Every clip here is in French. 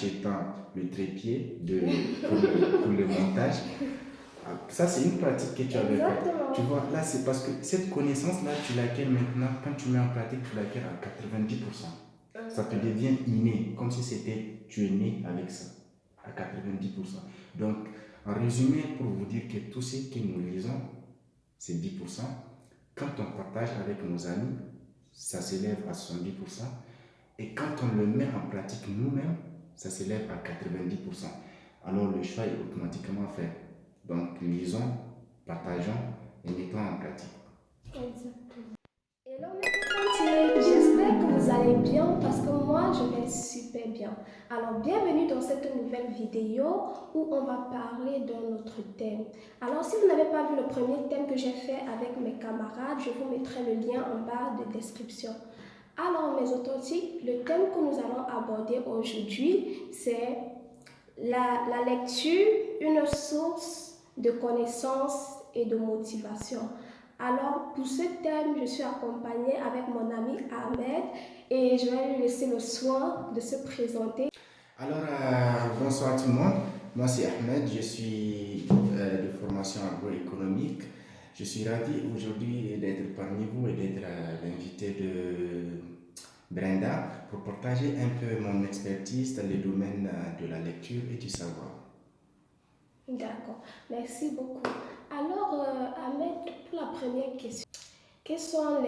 achetant le trépied pour le montage. Ça, c'est une pratique que tu avais faite. Tu vois, là, c'est parce que cette connaissance-là, tu l'acquiers maintenant, quand tu mets en pratique, tu l'acquiers à 90%. Ça te devient inné, comme si c'était tu es né avec ça, à 90%. Donc, en résumé, pour vous dire que tout ce que nous lisons, c'est 10%. Quand on partage avec nos amis, ça s'élève à 70%. Et quand on le met en pratique nous-mêmes, ça s'élève à 90%. Alors le choix est automatiquement fait. Donc lisons, partageons et mettons en pratique. Exactement. Hello mes cocotiers, j'espère que vous allez bien parce que moi je vais super bien. Alors bienvenue dans cette nouvelle vidéo où on va parler d'un autre thème. Alors si vous n'avez pas vu le premier thème que j'ai fait avec mes camarades, je vous mettrai le lien en barre de description. Alors mes authentiques, le thème que nous allons aborder aujourd'hui c'est la lecture, une source de connaissances et de motivation. Alors, pour ce thème, je suis accompagnée avec mon ami Ahmed et je vais lui laisser le soin de se présenter. Alors, bonsoir tout le monde. Moi, c'est Ahmed. Je suis de formation agroéconomique. Je suis ravi aujourd'hui d'être parmi vous et d'être l'invité de Brenda pour partager un peu mon expertise dans le domaine de la lecture et du savoir. D'accord, merci beaucoup. Alors, Ahmed, pour la première question, quelles sont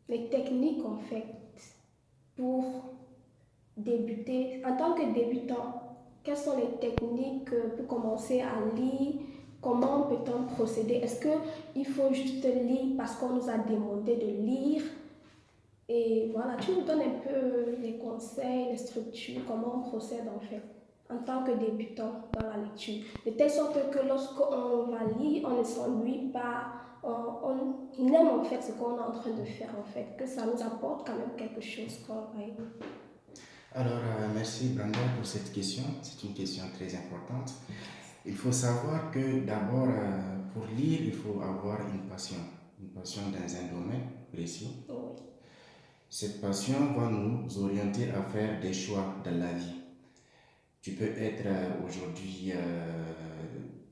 les techniques en fait pour débuter en tant que débutant? Quelles sont les techniques pour commencer à lire? Comment peut-on procéder? Est-ce qu'il faut juste lire parce qu'on nous a demandé de lire? Et voilà, tu nous donnes un peu les conseils, les structures, comment on procède en fait en tant que débutant dans la lecture. De telle sorte que lorsqu'on va lire, on ne s'ennuie pas, on aime en fait ce qu'on est en train de faire en fait, que ça nous apporte quand même quelque chose qu'on va aimer. Alors, merci Brenda pour cette question. C'est une question très importante. Il faut savoir que d'abord, pour lire, il faut avoir une passion dans un domaine précis. Oui. Cette passion va nous orienter à faire des choix dans la vie. Tu peux être aujourd'hui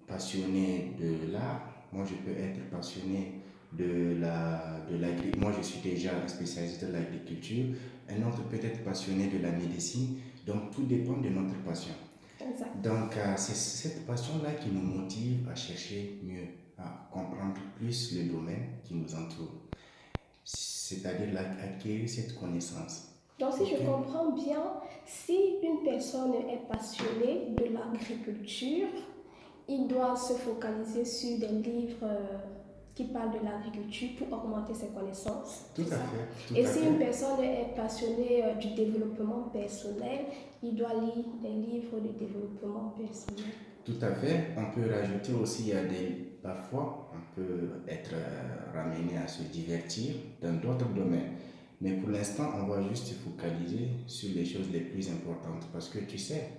passionné de l'art. Moi, je peux être passionné de l'agriculture. Moi, je suis déjà spécialiste de l'agriculture. Un autre peut être passionné de la médecine. Donc, tout dépend de notre passion. Exact. Donc, c'est cette passion-là qui nous motive à chercher mieux, à comprendre plus le domaine qui nous entoure. C'est-à-dire acquérir cette connaissance. Donc, si je comprends bien, si une personne est passionnée de l'agriculture, il doit se focaliser sur des livres qui parlent de l'agriculture pour augmenter ses connaissances. Tout à fait. Et si une personne est passionnée du développement personnel, il doit lire des livres de développement personnel. Tout à fait. On peut rajouter aussi, parfois, on peut être ramené à se divertir dans d'autres domaines. Mais pour l'instant, on va juste se focaliser sur les choses les plus importantes. Parce que tu sais,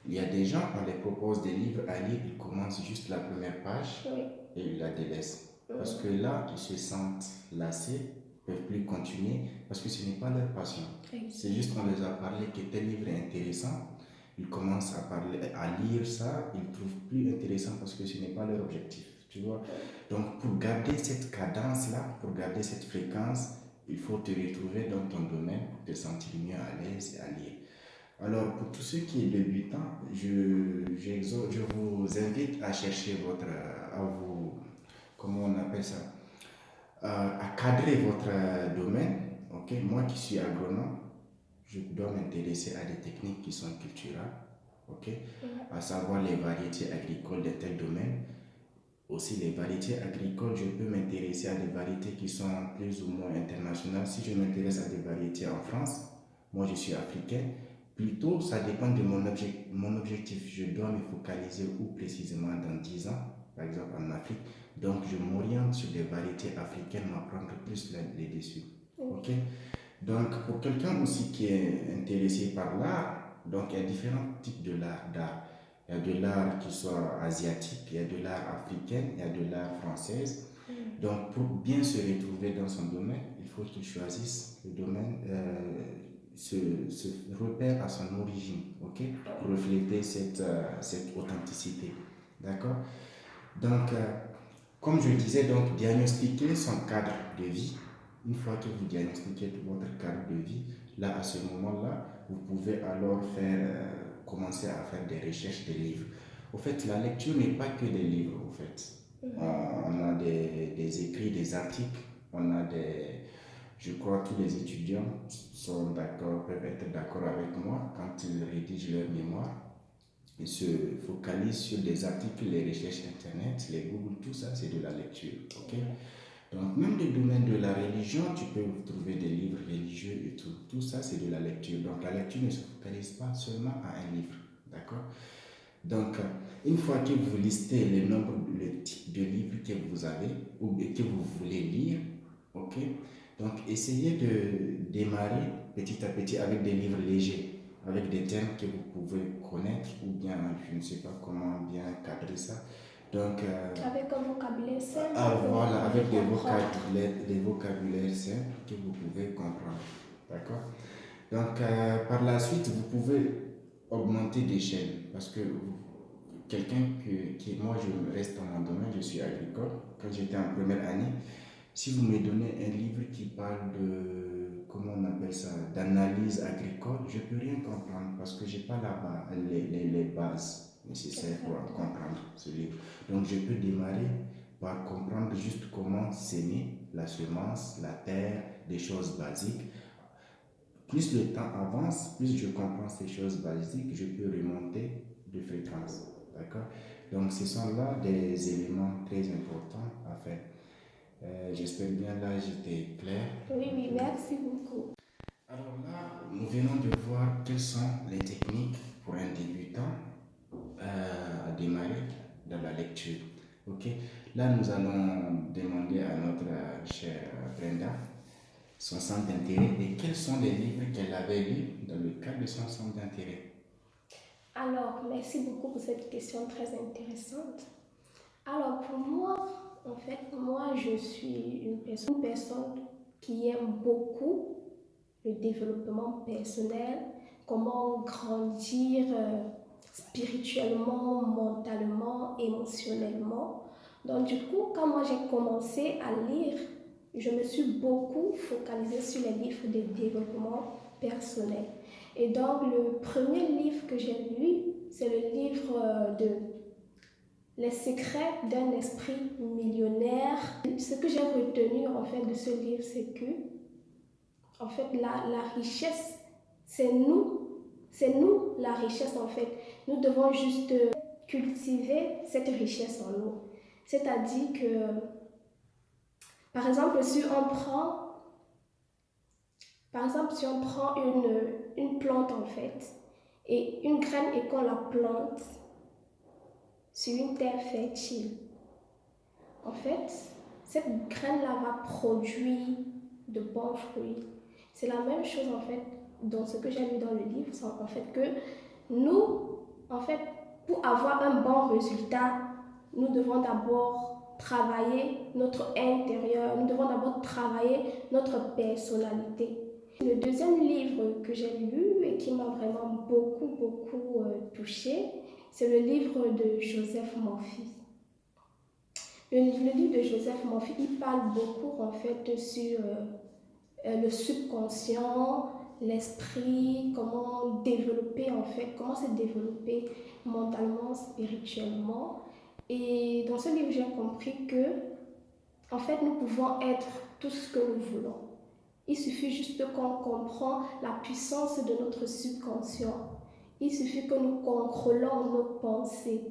il y a des gens, on les propose des livres à lire, ils commencent juste la première page et ils la délaissent. Parce que là, ils se sentent lassés, ne peuvent plus continuer parce que ce n'est pas leur passion. C'est juste qu'on les a parlé que tel livre est intéressant. Ils commencent à lire ça, ils ne trouvent plus intéressant parce que ce n'est pas leur objectif. Tu vois? Donc, pour garder cette cadence-là, pour garder cette fréquence, il faut te retrouver dans ton domaine pour te sentir mieux à l'aise et à lire. Alors, pour tous ceux qui sont débutants, je vous invite à chercher comment on appelle ça, à cadrer votre domaine. Okay? Moi qui suis agronome, je dois m'intéresser à des techniques qui sont culturelles, okay? À savoir les variétés agricoles de tel domaine. Aussi les variétés agricoles, je peux m'intéresser à des variétés qui sont plus ou moins internationales. Si je m'intéresse à des variétés en France, moi je suis africain, plutôt ça dépend de mon objectif. Je dois me focaliser où précisément dans 10 ans, par exemple en Afrique. Donc je m'oriente sur des variétés africaines, m'apprendre plus les dessus. Okay? Donc pour quelqu'un aussi qui est intéressé par l'art, donc il y a différents types d'art. Il y a de l'art qui soit asiatique, il y a de l'art africain, il y a de l'art française. Donc, pour bien se retrouver dans son domaine, il faut qu'il choisisse le domaine, se repère à son origine, ok? Pour refléter cette authenticité, d'accord? Donc, comme je disais, donc, diagnostiquer son cadre de vie. Une fois que vous diagnostiquez votre cadre de vie, là, à ce moment-là, vous pouvez alors commencer à faire des recherches de livres. Au fait, la lecture n'est pas que des livres, au fait. On a des écrits, des articles, on a des... Je crois que tous les étudiants sont d'accord, peuvent être d'accord avec moi quand ils rédigent leur mémoire. Ils se focalisent sur des articles, les recherches internet, les Google, tout ça, c'est de la lecture. Ok? Donc, même le domaine de la religion, tu peux trouver des livres religieux et tout. Tout ça, c'est de la lecture. Donc, la lecture ne se focalise pas seulement à un livre. D'accord? Donc, une fois que vous listez le type de livre que vous avez ou que vous voulez lire, ok? Donc, essayez de démarrer petit à petit avec des livres légers, avec des thèmes que vous pouvez connaître ou bien, je ne sais pas comment bien cadrer ça. Donc, avec un vocabulaire simple. voilà, avec des vocabulaires simples que vous pouvez comprendre. D'accord? Donc, par la suite, vous pouvez augmenter d'échelle parce que moi, je reste dans mon domaine, je suis agricole. Quand j'étais en première année, si vous me donnez un livre qui parle de, comment on appelle ça, d'analyse agricole, je ne peux rien comprendre parce que je n'ai pas les bases nécessaires pour comprendre ce livre. Donc, je peux démarrer par comprendre juste comment s'aimer, la semence, la terre, des choses basiques. Plus le temps avance, plus je comprends ces choses basiques, je peux remonter de fréquence. D'accord? Donc, ce sont là des éléments très importants à faire. J'espère bien là, j'étais clair. Oui, merci beaucoup. Alors là, nous venons de voir quelles sont les techniques pour un débutant à démarrer dans la lecture. Ok? Là, nous allons demander à notre chère Brenda son centre d'intérêt et quels sont les livres qu'elle avait lus dans le cadre de son centre d'intérêt. Alors, merci beaucoup pour cette question très intéressante. Alors, pour moi, en fait, moi, je suis une personne qui aime beaucoup le développement personnel, comment grandir spirituellement, mentalement, émotionnellement. Donc, du coup, quand moi j'ai commencé à lire, je me suis beaucoup focalisée sur les livres de développement personnel. Et donc, le premier livre que j'ai lu, c'est le livre de Les secrets d'un esprit millionnaire. Ce que j'ai retenu en fait de ce livre, c'est que en fait la richesse, c'est nous la richesse en fait. Nous devons juste cultiver cette richesse en nous. C'est-à-dire que, par exemple, si on prend une plante en fait, et une graine et qu'on la plante sur une terre fertile, en fait, cette graine-là va produire de bons fruits. C'est la même chose en fait dans ce que j'ai lu dans le livre, c'est en fait que nous, en fait, pour avoir un bon résultat, nous devons d'abord travailler notre intérieur, nous devons d'abord travailler notre personnalité. Le deuxième livre que j'ai lu et qui m'a vraiment beaucoup touchée, c'est le livre de Joseph Murphy. Le livre de Joseph Murphy, il parle beaucoup en fait sur le subconscient, l'esprit, comment développer en fait, comment se développer mentalement, spirituellement. Et dans ce livre, j'ai compris que en fait, nous pouvons être tout ce que nous voulons. Il suffit juste qu'on comprenne la puissance de notre subconscient. Il suffit que nous contrôlons nos pensées.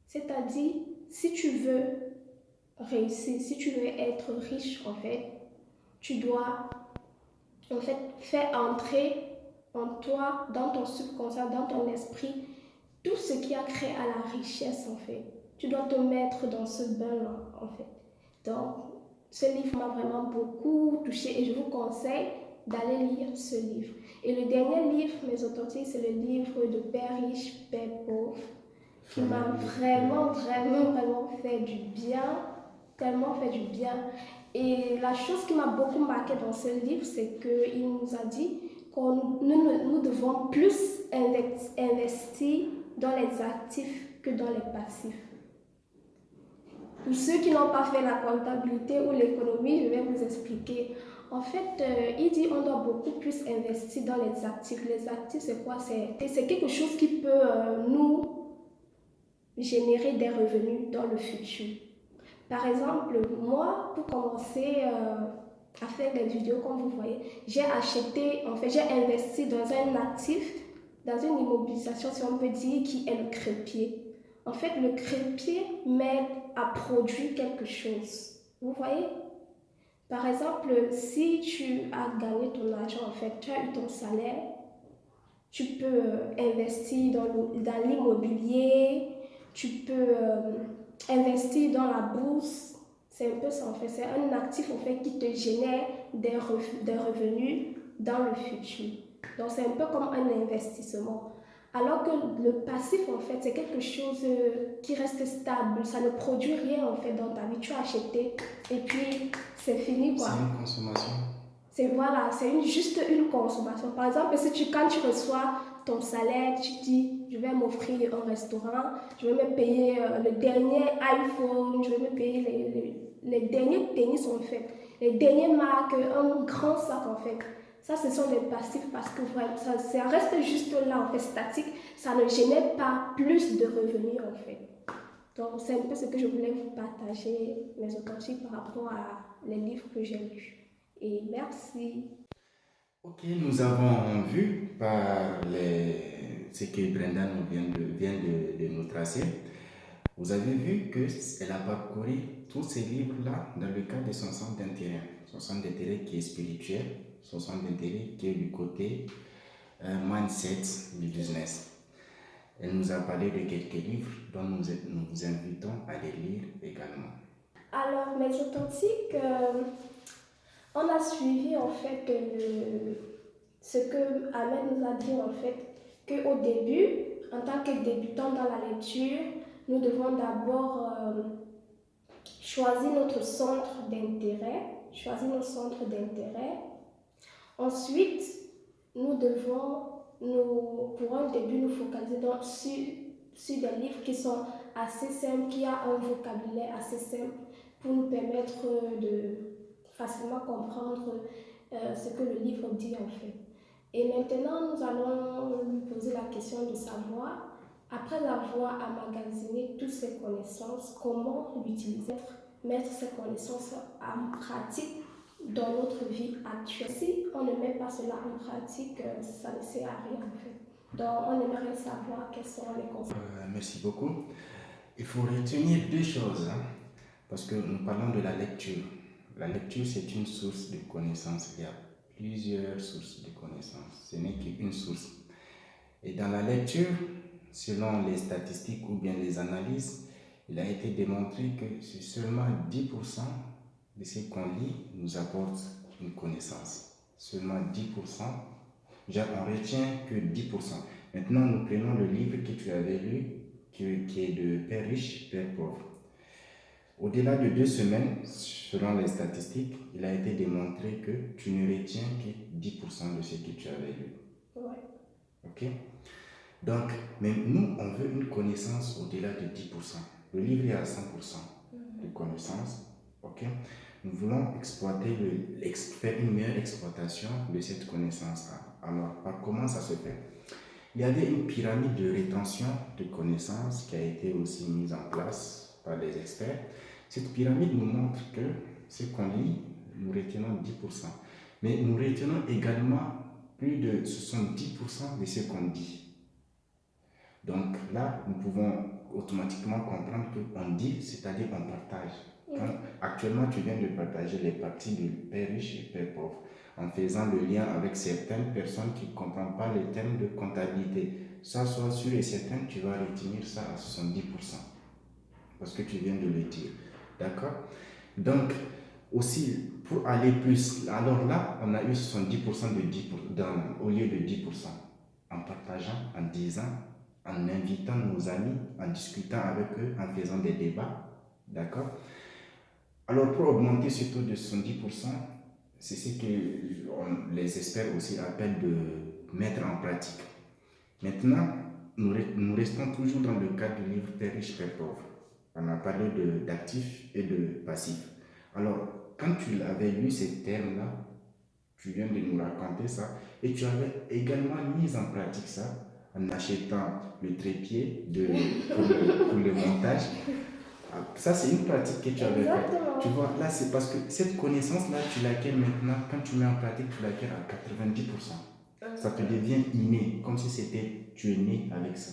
C'est-à-dire, si tu veux réussir, si tu veux être riche, en fait, tu dois en fait faire entrer en toi, dans ton subconscient, dans ton esprit, tout ce qui a créé à la richesse, en fait. Tu dois te mettre dans ce bain-là, en fait. Donc, ce livre m'a vraiment beaucoup touchée et je vous conseille d'aller lire ce livre. Et le dernier livre, mes authentiques, c'est le livre de Père riche, Père pauvre, qui m'a vraiment fait du bien, tellement fait du bien. Et la chose qui m'a beaucoup marqué dans ce livre, c'est qu'il nous a dit que nous devons plus investir dans les actifs que dans les passifs. Pour ceux qui n'ont pas fait la comptabilité ou l'économie, je vais vous expliquer. En fait, il dit qu'on doit beaucoup plus investir dans les actifs. Les actifs, c'est quoi? C'est quelque chose qui peut nous générer des revenus dans le futur. Par exemple, moi, pour commencer à faire des vidéos, comme vous voyez, j'ai investi dans un actif, dans une immobilisation, si on peut dire, qui est le crépier. En fait, le crépier m'aide à produire quelque chose. Vous voyez? Par exemple, si tu as gagné ton argent, en fait, tu as eu ton salaire, tu peux investir dans l'immobilier, tu peux investir dans la bourse. C'est un peu ça en fait. C'est un actif en fait qui te génère des revenus dans le futur. Donc c'est un peu comme un investissement. Alors que le passif en fait c'est quelque chose qui reste stable. Ça ne produit rien en fait dans ta vie. Tu as acheté et puis c'est fini quoi. C'est une consommation. C'est juste une consommation. Par exemple, quand tu reçois ton salaire, tu dis, je vais m'offrir un restaurant, je vais me payer le dernier iPhone, je vais me payer les derniers tennis en fait, les dernières marques, un grand sac en fait. Ça, ce sont les passifs parce que voilà, ça reste juste là en fait, statique. Ça ne génère pas plus de revenus en fait. Donc, c'est un peu ce que je voulais vous partager, mes authentiques par rapport à les livres que j'ai lus. Et merci. Ok, nous avons vu par ce que Brenda vient de nous tracer. Vous avez vu qu'elle a parcouru tous ces livres-là dans le cadre de son centre d'intérêt. Son centre d'intérêt qui est spirituel, son centre d'intérêt qui est du côté mindset du business. Elle nous a parlé de quelques livres dont nous vous invitons à les lire également. Alors, mes authentiques, on a suivi en fait ce que Ahmed nous a dit en fait, qu'au début, en tant que débutant dans la lecture, nous devons d'abord choisir notre centre d'intérêt. Ensuite, nous devons, pour un début, nous focaliser sur des livres qui sont assez simples, qui ont un vocabulaire assez simple pour nous permettre de facilement comprendre ce que le livre dit en fait. Et maintenant, nous allons lui poser la question de savoir, après avoir emmagasiné toutes ces connaissances, comment l'utiliser, mettre ces connaissances en pratique dans notre vie actuelle. Si on ne met pas cela en pratique, ça ne sert à rien en fait. Donc, on aimerait savoir quels sont les conseils. Merci beaucoup. Il faut retenir deux choses, hein, parce que nous parlons de la lecture. La lecture, c'est une source de connaissances. Il y a plusieurs sources de connaissances. Ce n'est qu'une source. Et dans la lecture, selon les statistiques ou bien les analyses, il a été démontré que c'est seulement 10% de ce qu'on lit nous apporte une connaissance. Seulement 10%. Déjà, on retient que 10%. Maintenant, nous prenons le livre que tu avais lu, qui est de Père riche, Père pauvre. Au-delà de 2 semaines, selon les statistiques, il a été démontré que tu ne retiens que 10% de ce que tu avais lu. Ouais. Ok? Donc, mais nous, on veut une connaissance au-delà de 10%. Le livre est à 100% de connaissance. Ok? Nous voulons faire une meilleure exploitation de cette connaissance-là. Alors, comment ça se fait? Il y avait une pyramide de rétention de connaissances qui a été aussi mise en place par les experts. Cette pyramide nous montre que ce qu'on lit, nous retenons 10%. Mais nous retenons également plus de 70% de ce qu'on dit. Donc là, nous pouvons automatiquement comprendre qu'on dit, c'est-à-dire on partage. Actuellement, tu viens de partager les parties du Père riche et Père pauvre, en faisant le lien avec certaines personnes qui ne comprennent pas les thèmes de comptabilité. Ça, soit sûr et certain, tu vas retenir ça à 70%, parce que tu viens de le dire. D'accord? Donc, aussi, pour aller plus, alors là, on a eu 70% au lieu de 10%, en partageant, en disant, en invitant nos amis, en discutant avec eux, en faisant des débats. D'accord? Alors, pour augmenter ce taux de 70%, c'est ce que les experts aussi appellent de mettre en pratique. Maintenant, nous restons toujours dans le cadre du livre Père riche, Père pauvre. On a parlé d'actifs et de passifs. Alors, quand tu avais lu ces termes-là, tu viens de nous raconter ça, et tu avais également mis en pratique ça en achetant le trépied pour le montage. Ça, c'est une pratique que tu avais faite. Tu vois, là, c'est parce que cette connaissance-là, tu l'acquiers maintenant, quand tu mets en pratique, tu l'acquiers à 90%. Ça te devient inné, comme si tu es né avec ça,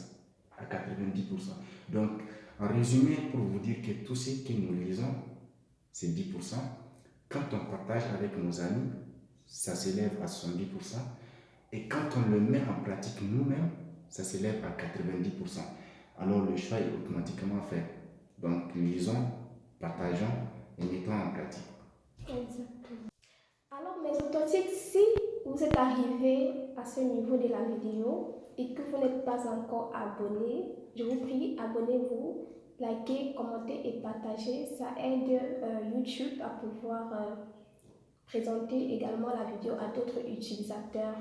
à 90%. Donc, en résumé, pour vous dire que tout ce que nous lisons, c'est 10%. Quand on partage avec nos amis, ça s'élève à 70%. Et quand on le met en pratique nous-mêmes, ça s'élève à 90%. Alors le choix est automatiquement fait. Donc lisons, partageons et mettons en pratique. Exactement. Alors, mes authentiques, si vous êtes arrivé à ce niveau de la vidéo et que vous n'êtes pas encore abonné, je vous prie, abonnez-vous, likez, commentez et partagez. Ça aide YouTube à pouvoir présenter également la vidéo à d'autres utilisateurs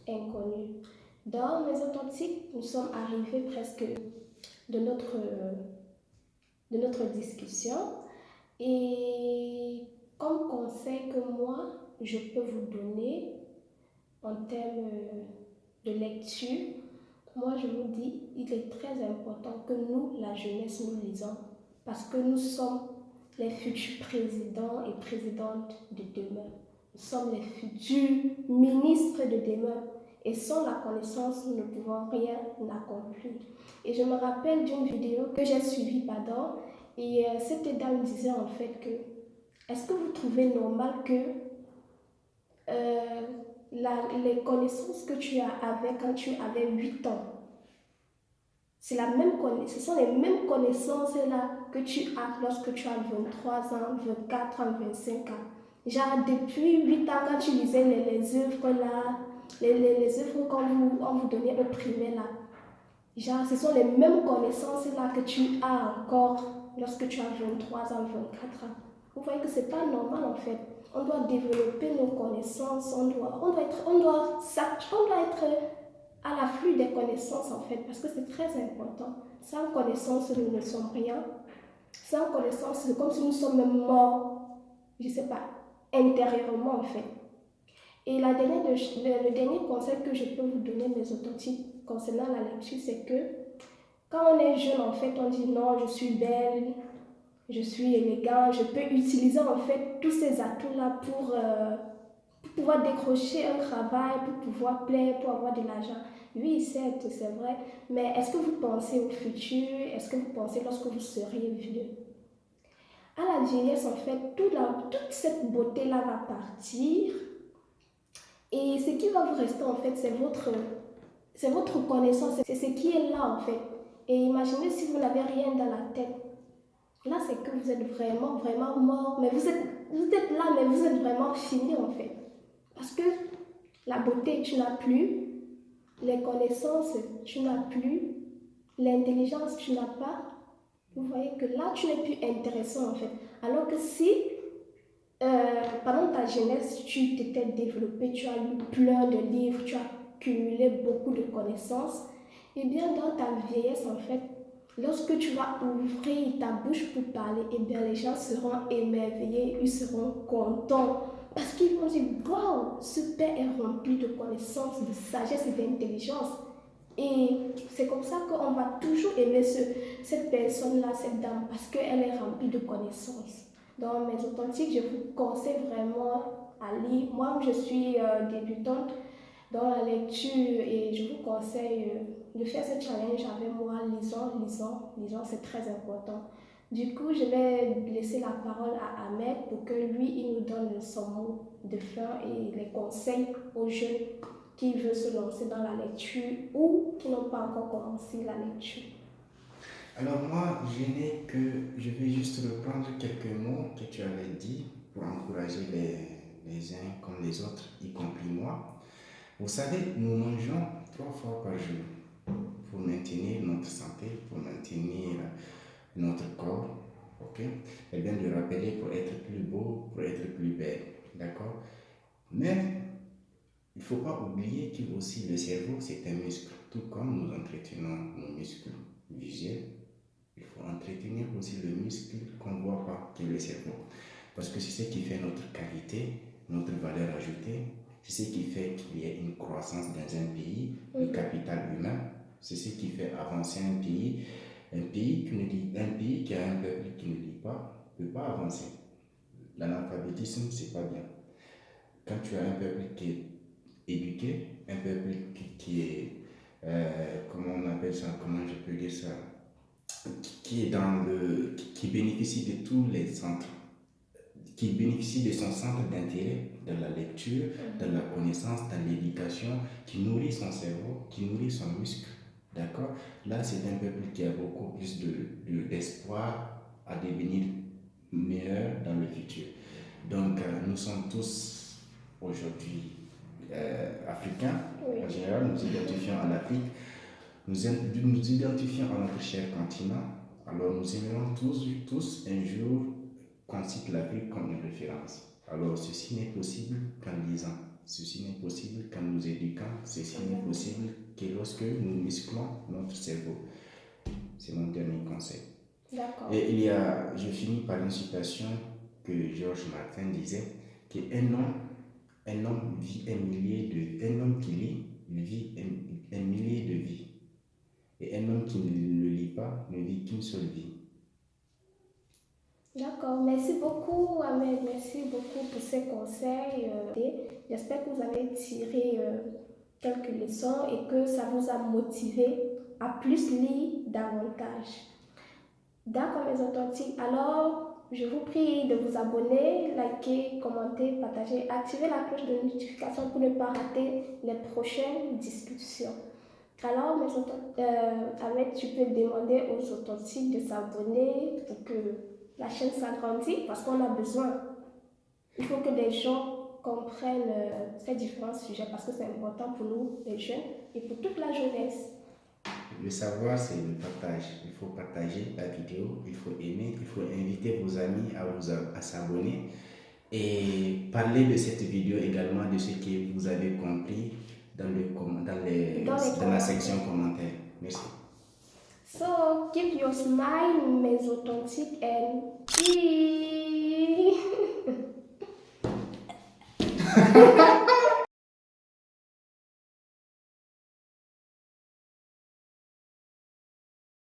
inconnus. Dans mes authentiques, nous sommes arrivés presque de notre discussion. Et comme conseil que moi, je peux vous donner en termes de lecture, moi je vous dis, il est très important que nous, la jeunesse, nous lisons parce que nous sommes les futurs présidents et présidentes de demain. Nous sommes les futurs ministres de demain. Et sans la connaissance, nous ne pouvons rien accomplir. Et je me rappelle d'une vidéo que j'ai suivie, et cette dame disait en fait que, est-ce que vous trouvez normal que les connaissances que tu avais quand tu avais 8 ans, ce sont les mêmes connaissances là que tu as lorsque tu as 23 ans, 24 ans, 25 ans. Genre depuis 8 ans quand tu lisais les œuvres là, les œuvres qu'on vous donnait au primaire là, genre ce sont les mêmes connaissances là que tu as encore lorsque tu as 23 ans, 24 ans. Vous voyez que c'est pas normal en fait. On doit développer nos connaissances, on doit être à l'afflux des connaissances en fait, parce que c'est très important. Sans connaissance, nous ne sommes rien. Sans connaissance, c'est comme si nous sommes morts, je ne sais pas, intérieurement en fait. Et le dernier conseil que je peux vous donner, mes authentiques, concernant la lecture, c'est que quand on est jeune, en fait, on dit non, je suis belle, je suis élégant, je peux utiliser en fait tous ces atouts-là pour pouvoir décrocher un travail, pour pouvoir plaire, pour avoir de l'argent. Oui, certes, c'est vrai, mais est-ce que vous pensez au futur? Est-ce que vous pensez lorsque vous seriez vieux? À la vieillesse, en fait, toute cette beauté-là va partir. Et ce qui va vous rester, en fait, c'est votre connaissance, c'est ce qui est là, en fait. Et imaginez si vous n'avez rien dans la tête. Là, c'est que vous êtes vraiment, vraiment mort. Mais vous êtes là, mais vous êtes vraiment fini, en fait. Parce que la beauté, tu n'as plus. Les connaissances, tu n'as plus. L'intelligence, tu n'as pas. Vous voyez que là, tu n'es plus intéressant, en fait. Alors que si, pendant ta jeunesse, tu t'étais développé, tu as lu plein de livres, tu as cumulé beaucoup de connaissances, eh bien, dans ta vieillesse, en fait, lorsque tu vas ouvrir ta bouche pour parler, eh bien, les gens seront émerveillés, ils seront contents. Parce qu'ils vont dire, waouh, ce père est rempli de connaissances, de sagesse et d'intelligence. Et c'est comme ça qu'on va toujours aimer cette personne-là, cette dame, parce qu'elle est remplie de connaissances. Dans mes authentiques, je vous conseille vraiment à lire. Moi, je suis débutante dans la lecture et je vous conseille de faire ce challenge avec moi. Lisons, c'est très important. Du coup, je vais laisser la parole à Ahmed pour que lui, il nous donne son mot de fin et les conseils aux jeunes qui veulent se lancer dans la lecture ou qui n'ont pas encore commencé la lecture. Alors moi, je vais juste reprendre quelques mots que tu avais dit pour encourager les uns comme les autres, y compris moi. Vous savez, nous mangeons 3 fois par jour pour maintenir notre santé, pour maintenir notre corps. Ok? Elle vient de rappeler pour être Mais il ne faut pas oublier que aussi le cerveau, c'est un muscle. Tout comme nous entretenons nos muscles visuels, il faut entretenir aussi le muscle qu'on ne voit pas, qui est le cerveau. Parce que c'est ce qui fait notre qualité, notre valeur ajoutée, c'est ce qui fait qu'il y ait une croissance dans un pays, le capital humain, c'est ce qui fait avancer un pays. Un pays qui a un peuple qui ne lit pas ne peut pas avancer. L'analphabétisme, c'est pas bien. Quand tu as un peuple qui est éduqué, un peuple qui est, comment on appelle ça, comment je peux dire ça, qui est qui bénéficie de tous les centres, qui bénéficie de son centre d'intérêt, de la lecture, de la connaissance, de l'éducation, qui nourrit son cerveau, qui nourrit son muscle. D'accord? Là, c'est un peuple qui a beaucoup plus d'espoir à devenir meilleur dans le futur. Donc, nous sommes tous aujourd'hui africains. En général, nous identifions à l'Afrique, nous identifions à notre cher continent. Alors, nous aimerions tous un jour qu'on cite l'Afrique comme une référence. Alors, ceci n'est possible qu'en lisant. Ceci n'est possible qu'en nous éduquant. Ceci n'est possible que lorsque nous musclons notre cerveau. C'est mon dernier conseil. D'accord. Et je finis par une citation que Georges Martin disait, qu'un homme vit un homme qui lit, il vit un millier de vies. Et un homme qui ne lit pas ne vit qu'une seule vie. D'accord, merci beaucoup Ahmed, merci beaucoup pour ces conseils. J'espère que vous avez tiré quelques leçons et que ça vous a motivé à plus lire davantage. D'accord mes authentiques, alors je vous prie de vous abonner, liker, commenter, partager, activer la cloche de notification pour ne pas rater les prochaines discussions. Alors, Ahmed, tu peux demander aux authentiques de s'abonner pour que la chaîne s'agrandisse parce qu'on a besoin. Il faut que les gens comprennent ces différents sujets parce que c'est important pour nous, les jeunes, et pour toute la jeunesse. Le savoir, c'est le partage. Il faut partager la vidéo, il faut aimer, il faut inviter vos amis à s'abonner et parler de cette vidéo également de ce que vous avez compris dans la section commentaires. Merci. So, keep your smile, mes authentiques, and